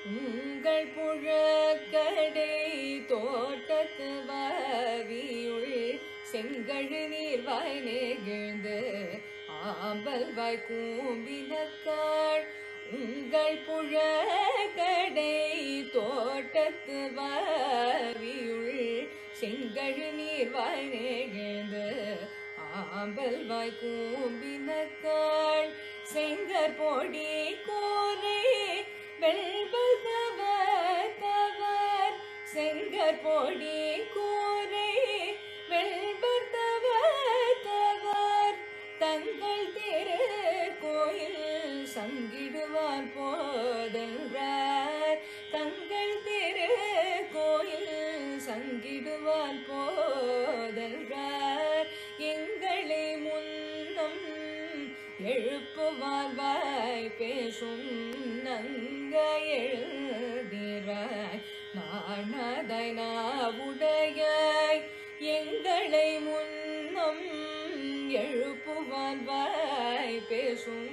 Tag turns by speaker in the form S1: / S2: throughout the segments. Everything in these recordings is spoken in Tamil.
S1: உங்கள் புழக்கடை தோட்டத்து வாவியுள் செங்கழு நீர்வாய் நெகிழ்ந்து ஆம்பல் வாய் கூம்பினக்காள். உங்கள் புழக்கடை தோட்டத்து வாவியுள் செங்கழு நீர்வாய் நெகிழ்ந்து ஆம்பல் வாய் கூம்பினக்காள். செங்கற் பொடி கோரை வெல்பர்தவர் செங்கற் பொடி கூரை வெல்பர்தவர் தங்கள் திரு கோயில் சங்கிடுவார் போதென்றார். தங்கள் திரு கோயில் சங்கிடுவார் போதென்றார். எங்களை முன்னம் எழுப்புவார் வாய் பேசும் நங்க எழுதிராய் நாணதாய் நாவுடையாய். எங்களை முன்னம் எழுப்புவார் வாய் பேசும்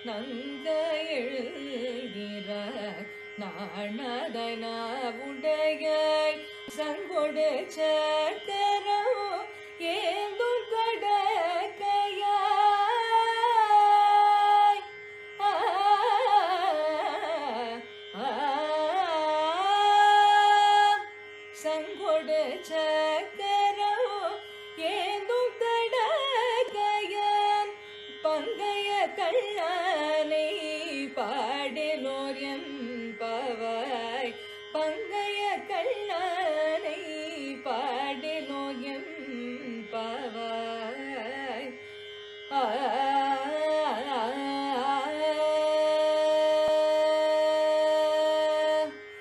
S1: நங்க எழுதிராய் நாணதாய் நாவுடையாய். சங்கொடு சக்கரம் ஏந்தும் கடக்கையாய். சங்கொடு சக்கரம் ஏந்தும் கடக்கையான் பங்கைய கண்ணனை பாடிலோர் எம்